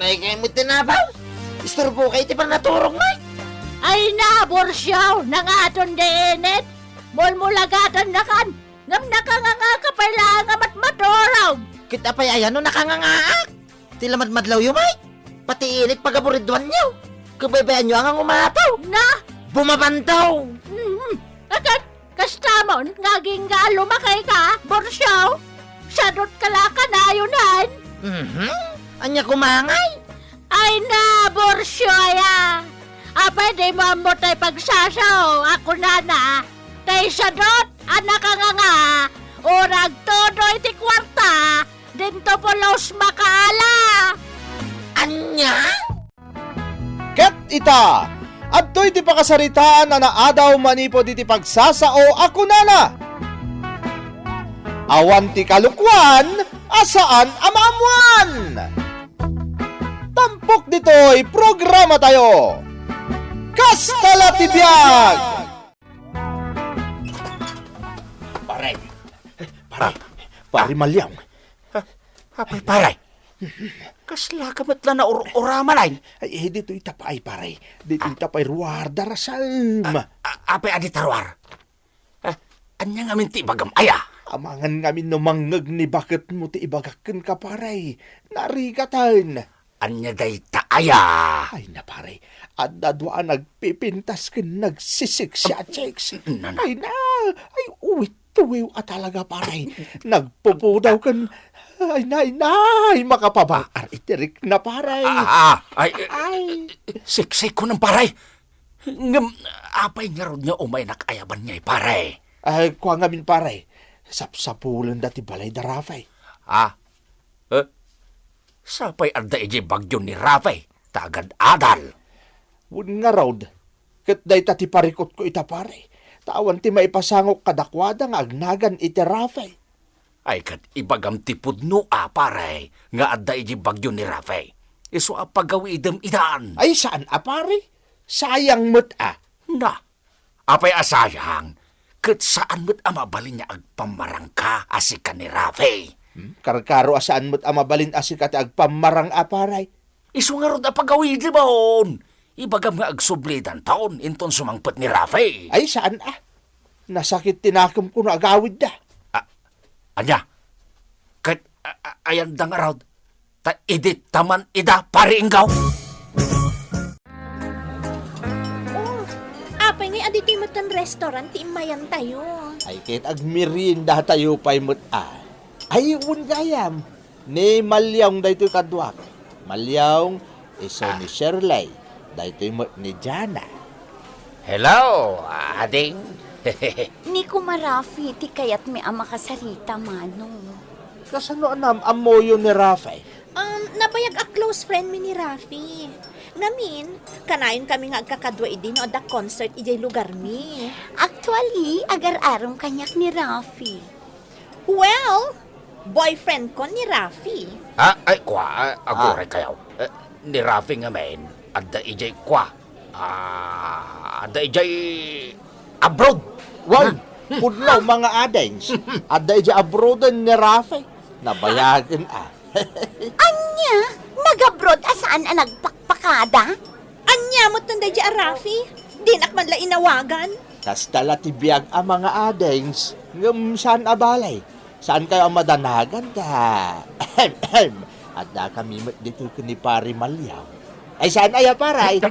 may kayo mo tinabaw. Istorbo kayo ti pa naturong na. Ay na, Borsyaw, nangaton deenet. Mulmulagatan na kan. Ngam nakanganga ka pala ngamat matoraw. Kita pa ayan no nakangangaak. Tilamad madlaw yung may. Pati init pagaburidwan nyo. Kabaybayan nyo ang umataw. Na, Bumabantaw. agad, kastamon, ngaging nga lumakay ka, Borsyaw. Sadot kalaka na yunan. Anya kumangay. Ay na, Borsyoya. Pwede mo mo tayo pagsasaw. Ako na. Tay sadot, anak ka nga. Urag todo iti kwarta. Dito po los makaala. Anya? Ket ita, adtoy ti pakasaritaan na naadaw manipo diti pagsasao ako nana. Awan ti kalukwan, asaan amaamuan. Tampok ditoy programa tayo. Kastala ti biag. Pare Malyang. Apay, paray. Kasla kamat lang na oramalay. Ay, dito itapay pare. Dito itapay ruwarda rasam. Apay adi tarwar. Anya nga minti bagam aya. Amangan ngamin no manggag ni bakit mo ti ibagakin ka paray. Narigatan. Anya day taaya. Ay na pare. At dadwaan nagpipintas kin nagsisik siya checks. Ay na. Ay uwit tuwiw at talaga paray. Nagpupudaw kan. Ay makapabaar itirik na paray. Siksik ko ng paray. Ngam, apay nga ron niya umay nakayaban niya paray. Ay, kuha ngamin paray. Sapsapulan dati balay da Rafay. Sapay arda iji bagyo ni Rafay. Tagad adal. Wun nga raud. Kat day tati parikot ko ita pare. Tawan ti maipasangok kadakwada nga agnagan iti Rafay. Ay kat ibagam tipod no paray. Nga adda iji bagyo ni Rafay. Iso apagawi idem idaan. Ay saan pare? Sayang mo't Na, apay asayang. Kat saan mo't amabalin niya agpamarang ka asika ni Rafay. Karkaro asaan mo't amabalin asikat agpamarang paray. Iso nga ron apagawi di baon. Ibagam nga agsublidan taon inton sumangpet ni Rafay. Ay saan Nasakit tinakam ko na agawid da. Anya, kat ayan da nga raw, ta idit taman ida pariinggaw. Apay nga adito yung matan restaurant, imayan tayo. Ay kit agmirinda tayo pa'y mo't Ay un gayam. Ni Malyang da ito'y kadwak. Malyang iso ni Shirley. Da ito'y mo't ni Jana. Hello, ading. Ni kumarafi, ti kayat mi ama kasarita, mano. Kasano amoyo ni Rafay? Nabayag a close friend mi ni Rafi. Ngamin, kanayon kami nga agkakadwa idin o da concert ijay lugar mi. Actually, agar-arong kanyak ni Rafi. Well, boyfriend ko ni Rafi. Ay, kwa, aguray kayaw. Ni Rafi nga men, adda ijay kwa. Adda ijay abroad. Wow, pudlaw mga adens. Ada ija abroadan ni Rafay. Nabayagan Anya, nag-abroad asaan ang nagpakpakada? Anya mo tunday di Rafi. Di nakman la inawagan. Kastala tibiyag ang mga adens. Ngam saan abalay? Saan kayo ang madanagan ta? Ada kami dito ni Pari Malyaw. Ay saan aya paray?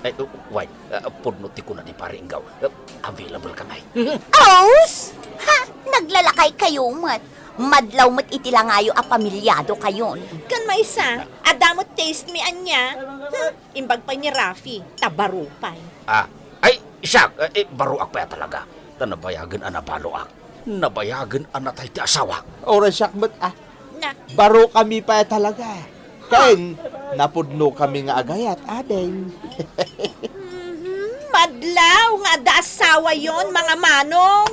Ay, wait, punuti ko na ni Paringgaw. Available ka ngay. Aus! Ha, naglalakay kayo mat. Madlaw mat itilangayo a pamilyado kayon. Kan maisa, adamot taste mi anya. Imbag pa ni Rafi, tabarupay. Ay, siyak, baruak pa talaga. Nabayagan baluak. Nabayagan anatay ti asawa. Ora siyak mat Na, baro kami pa talaga. Kain, napudno kami nga agayat, adeng. madlaw nga da asawa yon mga manong.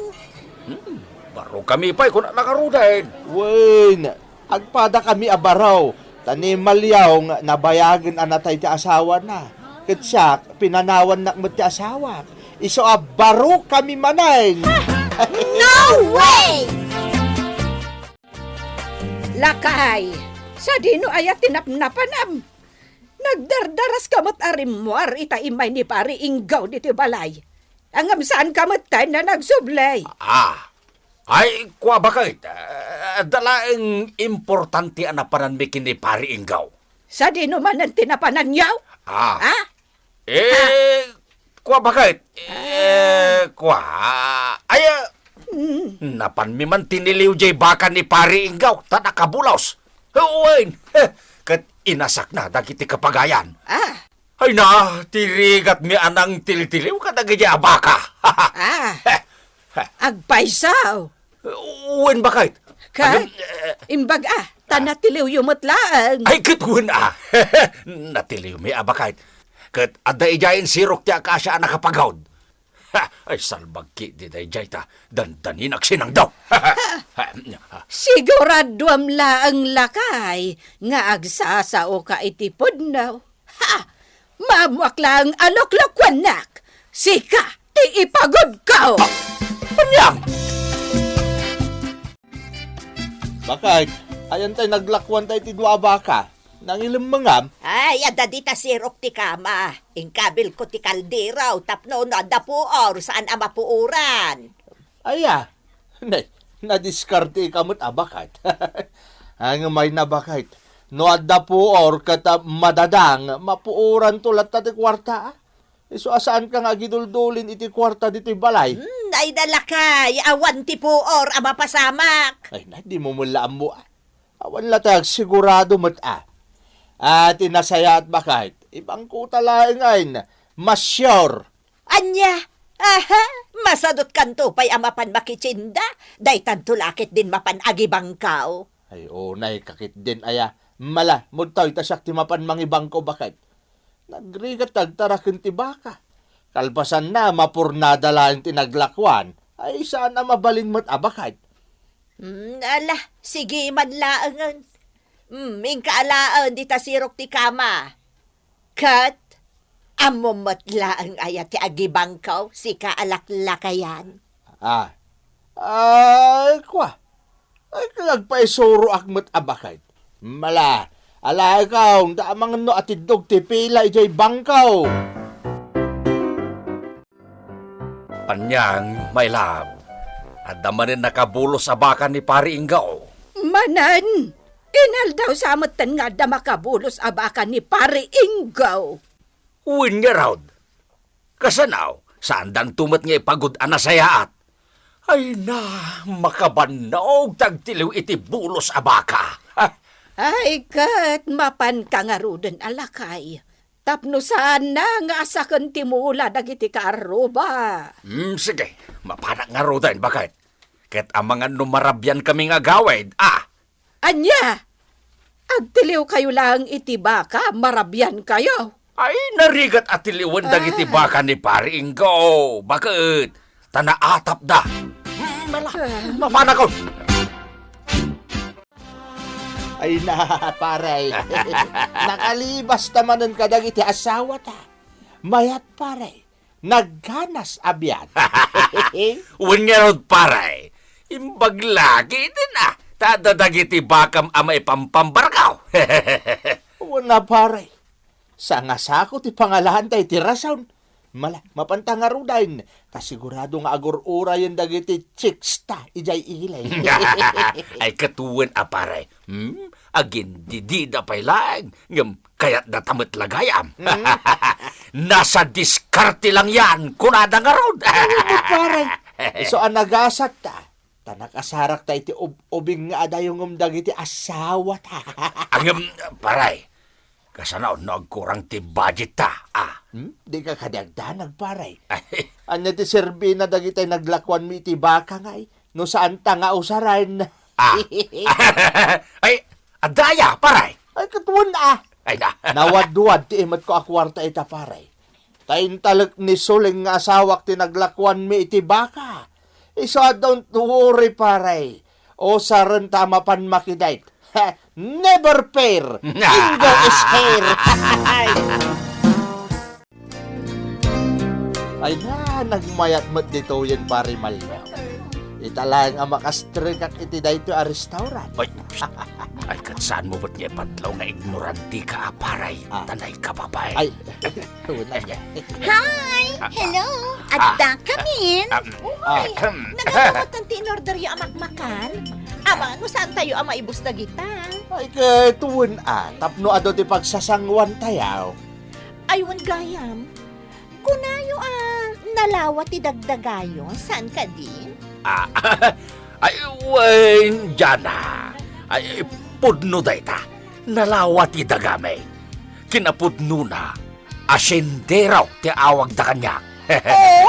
Baro kami pa, kung nakarudahin. Wen, agpada kami abaraw. Tani Malyaw nga nabayagan anatay ti asawa na. Ketsak, pinanawan na ti asawa. Iso baro kami manay. No way! Lakay, sa dino ayat tinapnapanam. Nagdardaras kamot arimwar ita imay ni pari inggaw dito balay. Angam saan kamot tayo na nagsublay. Ay, kwa bakit? Dalaing importante ang napanan mi kini pari Inggaw. Sa di naman ang tinapanan yaw? Kwa bakit? Kwa, ay, napan mi man tiniliw jay baka ni pari Inggaw, ta nakabulaos. Uwain, kat inasak na dagiti kapagayan. Ay na, tirigat mi anang tilitiliw kadagiti abaka. Agpaisaw. Uwain bakit? Kay, imbag tanatiliw yumutlaan. Ay, katun natiliw mi abakait. Kat ada ijayin sirok ti akasya nakapagawd. Ay, salbagki di da ijay ta. Dandanin aksinang daw. Sigurado am laang lakay nga agsasao ka itipod daw. Mamuak lang alok-lokwanak. Sika, ti ipagod ka. Panyang! Bakit? Ayan tayo naglakwan tayo tidwa baka. Nangilim mangam. Ay, ada dita sirok ti kama. Ingkabil ko ti kaldiraw, tapno na dapuor, saan ama puuran. Aya, nadiskarte kamot abakit. Ang may nabakit. No adda po or kata madadang, mapuuran tulat na ti kwarta. So asaan ka nga giduldulin iti kwarta dito balay? Ay dalakay, awan ti puor, ama pasamak. Ay na, di mo mula mo. Awan latag sigurado mo't At inasaya at bakit? Ibang kuta lang ngayon. Mas sure. Anya, masadot kanto pa'y amapan makichinda, day tantulakit din mapan agibangkaw. Ay unay kakit din aya. Mala, muntaw itasak ti mapan mangibang ko bakit? Nagrigat tagtarakin ti baka. Kalpasan na mapurnada lang tinaglakwan. Ay sana mabalin mo't abakit. Ala, sige man laangan. Ingkaalaan di ta sirok ti kama. Kat, amomot laang ayat ti agibangkaw, si kaalaklakayan. Kwa. Ay kalagpaisuro akmat abakit. Mala, ala ikaw, damang no atidog ti pila ijay bangkaw. Panyang, my love. Adda manin nakabulos sa baka ni pari Inggaw. Manan, inal daw samatan nga da makabulos abakan ni pare Inggaw. Uwin nga raw. Kasanaw, saan dan tumat nga ipagod anasayaat. Ay na, makabanog tagtiliw iti bulos abaka. Ay kat, mapan ka nga ruden alakay. Tapno saan na nga asakan timula dagiti kaaruba. Sige, mapanak nga ro din, bakit? Ket ang mga numarabyan kami nga gawid, Anya, agtiliw kayo lang iti baka, marabyan kayo. Ay, narigat at tiliwan dagiti baka ni pari Inggaw. Bakit? Tanaatap da. Mapanak ko. Ay na, paray. Nakalibas tamanan ka dagiti asawa ta. Mayat paray. Nagganas abyan. Uwan nga raw paray. Imbag lagi din Tadadagiti bakam ama ipampambarkaw. Wala paray. Sa ngasako ti pangalahan tayo ti rason. Mala, mapantangarudain. Kasigurado nga agor-ura yung dagiti chicks ta, ijay ilay. Ay katuwan paray. Agin didida pa'y lang. Ngam, kaya't natamat lagayam. Nasa diskarte lang yan, kunada nga ron. Paray. So, anagasat ta. Tanakasarak ta iti ubing nga adayong umdagiti asawa ta. Angam, paray. Kasanaw, nagkurang ti budget ta, Di ka kadagdanag, paray. Anya ti serbi na dagitay naglakwan mi iti baka ngay. No saan ta nga usaran. Ay, adaya, paray. Ay, katuwan Ay na. Nawad-wad ti imat ko akwarta ita, paray. Tayin talag ni suling nga asawak ti naglakwan mi iti baka. So, don't worry, paray. O saran tama pan makidait. Never pair. Ingo is hair. Ay na, nagmayat mat dito yan pare malyaw. Italang ang makastring kak iti dayto a restaurant. Ay, ay saan mo ba't niya patlaw nga ignoranti ka, aparay? Tanay ka, babay. Ay, una niya. Hi! Hello! Adda kami! Nagagamat ng tinorder yung amakmakan? Ama, no saan tayo ama ibus na gita? Ay, kay tuwin tapno ado ti pagsasangwan tayaw. Aywan gayam. Kunayo nalawat ti dagdagayon, saan ka din? Ay, wen, Jana. Ay, pudno dayta. Nalawat dagamay. Kinapudno na. Asyenderaw ti awag da kanya.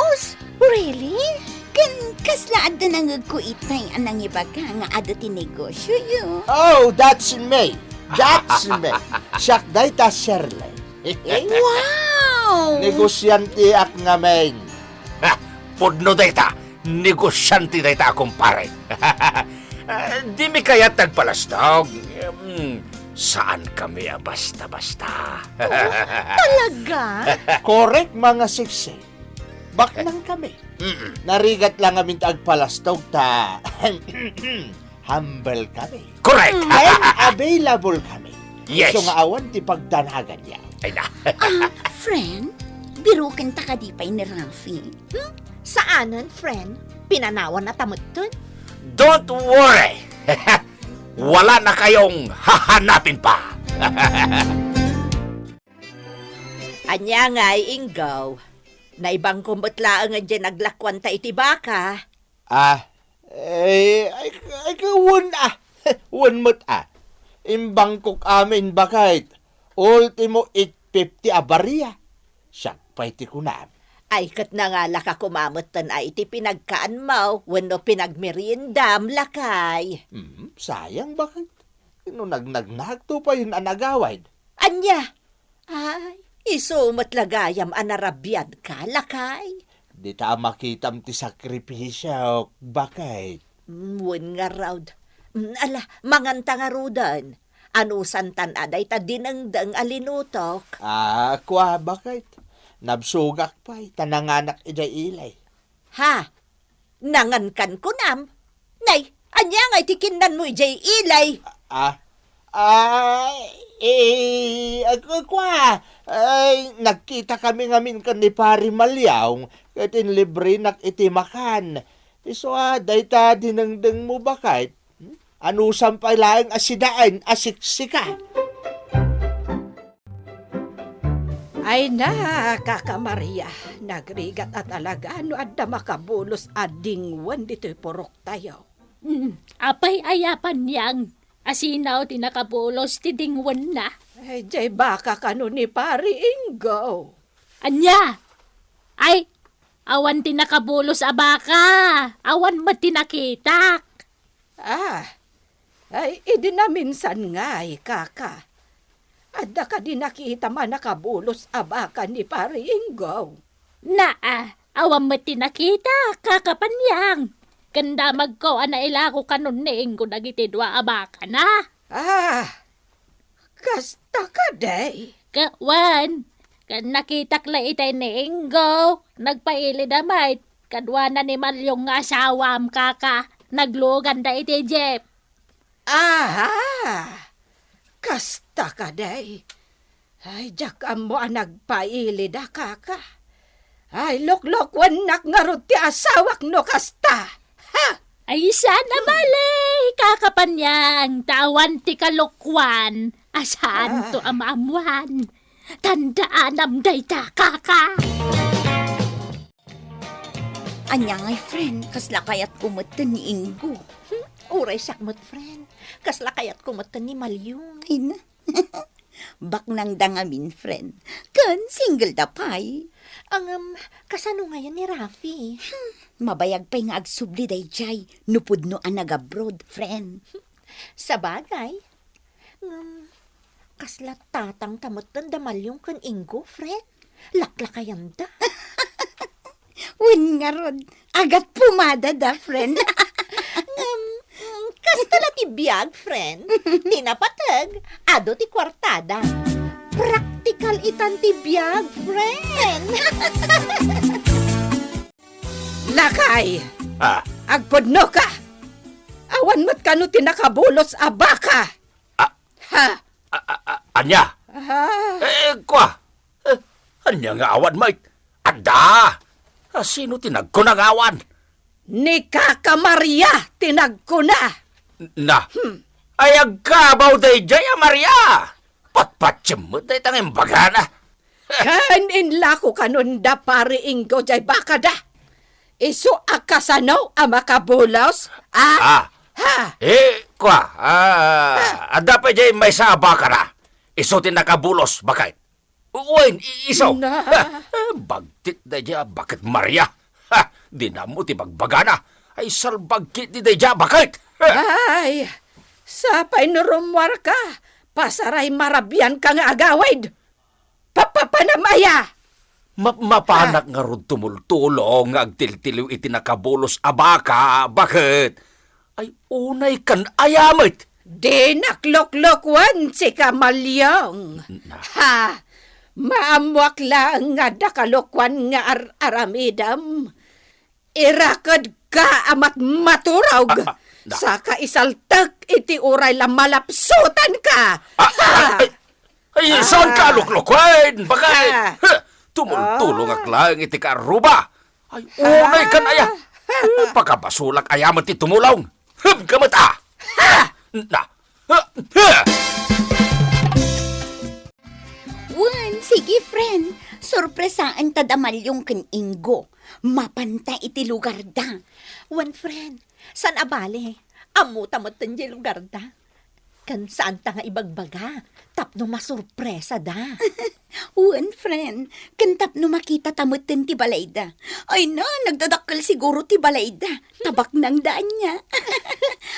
Os? Really? Kasla ada nangagkuit na yung anang ibaga nga ada ti negosyo yun. Oh, that's me. That's me. Siyak dayta Shirley. Wow! Negosyante ak nga main. Pudno dayta. Negosyante dayta akong pare. Di mi kaya tagpalastog. Saan kami basta-basta? Talaga? Correct mga siksi. Baknang kami. Narigat lang amin agpalastog ta. Humble kami. Correct! And available kami. Yes. So nga awan ti pagdanagan niya. Ay na. Friend, birukan ta kadipay ni Rafi. Saanan, friend? Pinanawan na tamutun? Don't worry. Wala na kayong hahanapin pa. Anya nga inggaw. Naibang kumutla nga dyan naglakwan ta iti baka. Ay kawun Wan mo't Imbang kok amin bakit. Ultimo 850 a barya. Siyak pa iti kunam. Ay kat na nga laka kumamot tan ay iti pinagkaan mo. Wano pinagmeriendam lakay. Sayang bakit? No nagnagto pa yun anagawad. Anya? Ay, isumot lagayam anarabyad ka lakay. Di ta makitam ti sakripisyo bakit? Wen nga raud. Ala, manganta nga rudan. Anusan tan aday ta dinengdeng alinutok. Kwa bakit? Nabsugak pa'y tananganak ilay. Ha? Nangankan ko nam? Nay, anya nga itikinan mo ijay ilay. Nagkita kami ngamin kan ni Pari Malyaw, katin libre nak itimakan. Iso dayta dinengdeng mo bakit? Ano sampay laeng asidaan, asiksika? Ay na, Kaka Maria, nagrigat at alagaan no adda makabulos adingwan dito'y purok tayo. Apay ayapan niyang. Asinaw tinakabulos ti dingwan na. Ay, jay baka kano ni Pari Ingo. Anya! Ay, awan tinakabulos abaka. Awan matinakitak. Ay, idinaminsan nga Kaka. Adda ka din nakita man nakabulos abaka ni Pari Ingo. Awan matinakita, kakapanyang. Ganda magko ila ko kanon ni Ingo dagitidwa abaka na. Kasta ka day. Kawan, kan nakitak la itay ni Ingo. Nagpaili damay, kadwa na ni Malyong nga asawam kaka. Naglugan da iti Jeep. Kasta ka day. Ay, jakam mo nagpaili da Kaka. Ay, loklokwan nak nga ti asawak no kasta. Ay, sana malay, kakapanyang, tawan ti kalokwan, asaan to amamuan. Tandaan amday ta, kaka. Anya ngay friend, kasla kayat kumatan ni Ingo. Uray sakmot, friend. Kasla kayat kumatan ni Malyong. Ay na. Bak nang dangamin friend. Kan single da pay. Ang kasano ngayon ni Rafi? Mabayag pa'y nga agsubli day jay. Nupudno ang nag-abroad, friend. Sa bagay, kasla tatang tamatan da Malyong kan Ingo, friend. Laklakayan da. Win nga rod. Agat pumada da, friend. Kastala ti biyag, friend. Tinapatag, ado ti kwartada. Practical itan ti biyag, friend. Lakay! Agpodno ka! Awan mo't kano tinakabulos a baka! Ah. Ha? Anya? Kwa? Anya nga awan, mate? Ada! Sino tinagko ng awan? Ni Kaka Maria tinagko na! Na? Ay, agkabaw day jaya, Maria! Patpatsimot day tanging bagana. Kanin lako kanunda pare Ingo jay baka da! Isu akasano a makabulos? Ha? Kwa? Ada pa jay may saba ka na. Iso tinakabulos, bakit? Uwain, iso! Na. Bagtit day jaya, bakit, Maria? Di na mo tibagbagana. Ay, salbagkit di day jaya, bakit? Ay, sapay nurumwar ka, pasaray marabyan ka nga agawid. Papapanamaya! Mapanak nga ron tumultulong agtiltiliw itinakabulos abaka, bakit? Ay, unay kan ayamit. Di nakloklokwan si Kamalyong. Ha, maamwak lang nga dakalokwan nga aramidam. Irakad ka amat maturog. Sa kaisaltak iti uray la malapsutan ka. Ay, saan ka luklukwen? Bakit? Tumultulong lang iti karuba. Ay, unay kan aya. Pagkabasulak ayamat ti tumulong. Kamata! Na! Wan, sige friend. Sorpresaan tadamalyong ken Ingo. Mapantay iti lugar da. Wan friend, san abale? Amutamot tanjay lugar da. Kan saan ta nga ibagbaga? Tapno masurpresa da. Wan friend, kantap no makita tamutin ti balayda. Ay na, nagdadakkel siguro ti balayda. Tabak ng daan niya.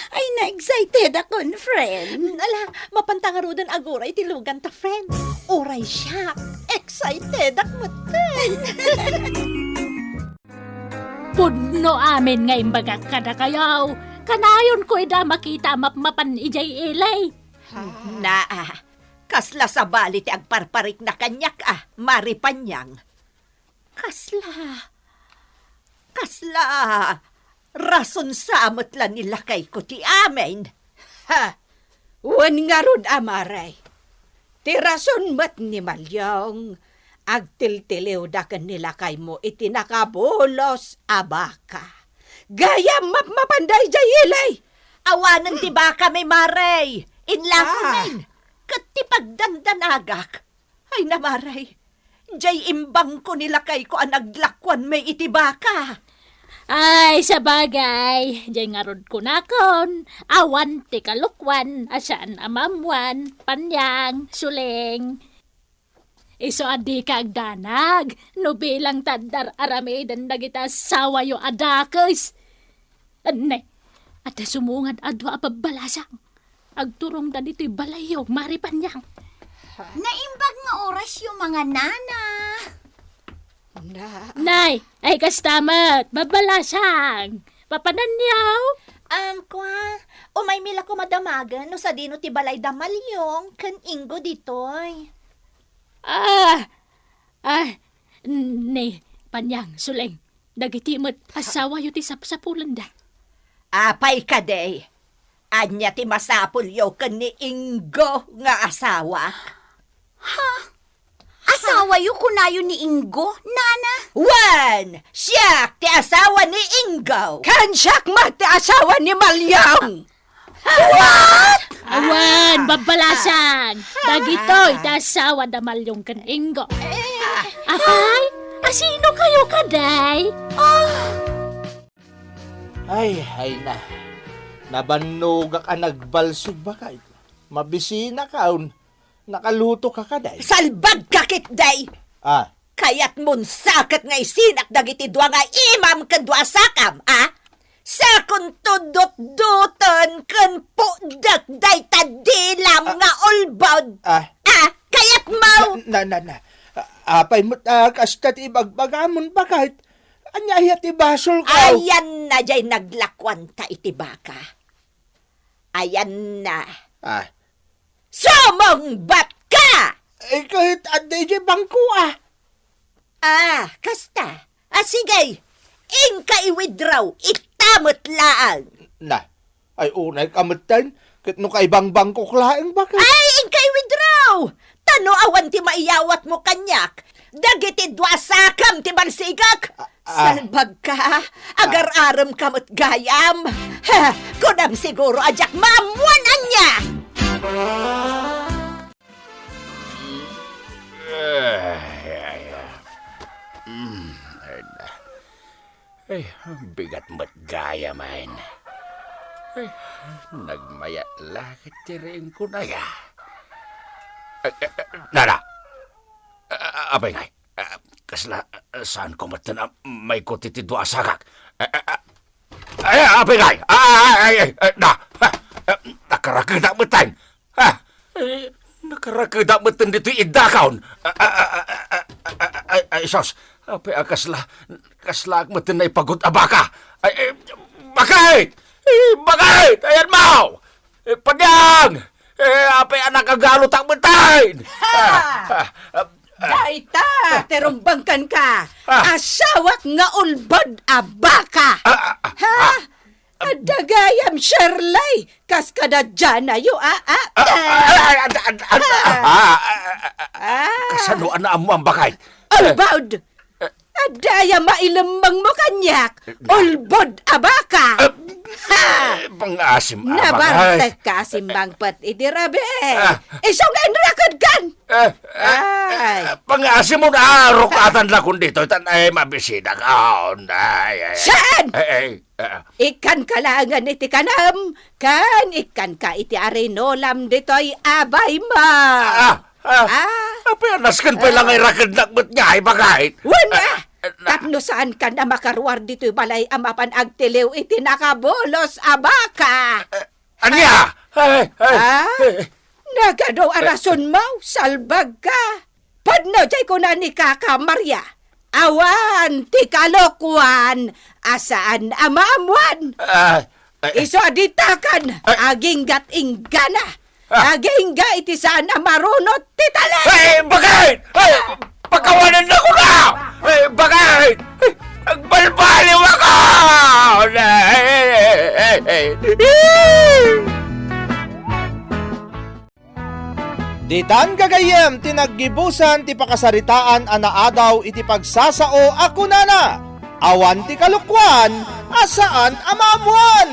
Ay na, excited ako, friend. Ala, mapantangarudan aguray ti lugan ta friend. Uray siya. Excited ako matan. Pudno amin nga imbaga kada kayaw. Kanayon ko ida makita mapan ijay ilay. Kasla sa bali ti agparparik na kanyak maripanyang. Kasla, rason sa amot lang nila kay ko ti amin. Ha, wan nga rod amaray. Tirason mat ni Malyong. Agtiltiliw da kanila kay mo itinakabulos abaka. Gaya mapanday jay ilay. Awanan ti baka may maray. Inlako nain. Kat ti pagdandanagak. Ay namaray. Jay imbang ko nila kay ko ang naglakwan may itibaka. Ay, sa bagay. Diyay nga rod ko nakon. Awan ti kalukwan. Asaan amamwan. Panyang. Suling. Iso adi ka agdanag. No bilang tandar aramidan dagita sawayo adakes. Anay. At sumungad adwa apabalasang. Agturong da dito'y balayo, maripanyang. Naimbag nga oras yung mga nana. Nay, ay kastamat, babalasang. Papananyaw. Umay mila ko madamagan no sa dino ti balay damalyong kan Ingo ditoy. Ni, panyang, suleng. Dagiti mo't asawa yu ti sapsapulan da. Apay ka day. Anya ti masapul yo kan ni Ingo nga asawa. Asawa yung kunayo ni Ingo, nana. Wan! Siyak ti asawa ni Ingo. Kansiyak mat ti asawa ni Malyong. Awan, babalasang. Dagitoy, tasawa da malyong kan Ingo. Apay, asino kayo kaday? Ay na. Nabannog ka nagbalsog ba ka? Mabisina ka, nakaluto ka kaday. Salbag kakit day. Kayat mon sakat nga isinak dagiti dua nga imam ken dua sakam, Sa kuntudot-duton ken pudak day tadilam nga ulbod. Kayat mau. Na. Apay mo, kastat ibagbagamon ba kahit anyayat ibasol ka. Ayan na jay naglakwan ta iti baka. Ayan na. Sumong bat ka! Kahit aday jay bangko kasta. Sige. Ingka i-withdraw, itamot laang. Na, ay unay kamatan, kat no kaibang bangkok laeng baka. Ay, ingka i-withdraw! Tano awan ti maiyawat mo kanyak. Dagiti dwa sakam ti balsigak. Salbag ka, agar-aram kamot gayam. Ha, kunam siguro ajak maamuan niya. Ay, bigat mat gaya man. Ay, nagmaya lakit tiring ko na ya. Nara, abay ngay, kasla saan ko matan may kutitidwa asagak. Ay, abay ngay, nakarakada matan. Nakarakada matan dito idakaon. Ay, sos, apay kasla matan na ipagod abaka. Ay, bakit? Bakit? Ayan mo! Padyang! Apay anak kagalot ang matan! Daita, terumbangkan ka. Asawak nga ulbod abaka. Ha? Adagayam Shirley, kas kada dyan na yu, Kasanuan na amo ang bakay. Ulbod! Adaya mailamang mo kanyak, ulbod abaka. Pangasim abakay. Nabartek ka simbang pat idirabe. Isang enrakad kan. Ay. Pangasim mo na rukatan lang kung dito. Tan ay mabisida ka. Saan? Ikan kalangan iti kanam. Kan ikan ka iti arinolam dito'y abay ma. Apay anaskan pa lang ay rakad nakbat nga ay bakay. Wala! Tapno saan ka na makaruar dito'y balay amapan agtiliw iti nakabolos abaka. Anya? Nagado arason mo, salbag ka. Padno jay ko na ni Kaka Maria. Awan, ti kalokwan, asaan amamuan. Iso aditakan, aging gatinggana. Aging ga iti saan amarunot ti tala. Bakit? Pagkawanan na ko na! Bakit? Agbalbaliw ako! Ditan gagayem tinaggibusan ti pakasaritaan anaadaw iti pagsasao ako nana. Awan ti kalukwan, asaan amamuan.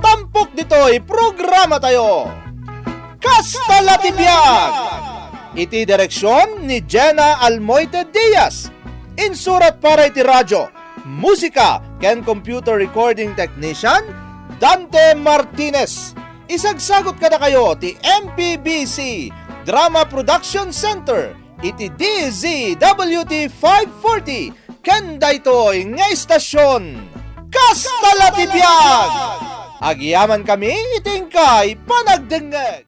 Tampok dito'y programa tayo. Kastala ti Biag. Iti direksyon ni Jenna Almoite Diaz. Insurat para iti radyo, musika ken computer recording technician Dante Martinez. Isagsagot kada kayo ti MPBC Drama Production Center iti DZWT 540 ken daytoy nga istasyon. Kastala ti Biag. Agyaman kami itingkay panagdengeg.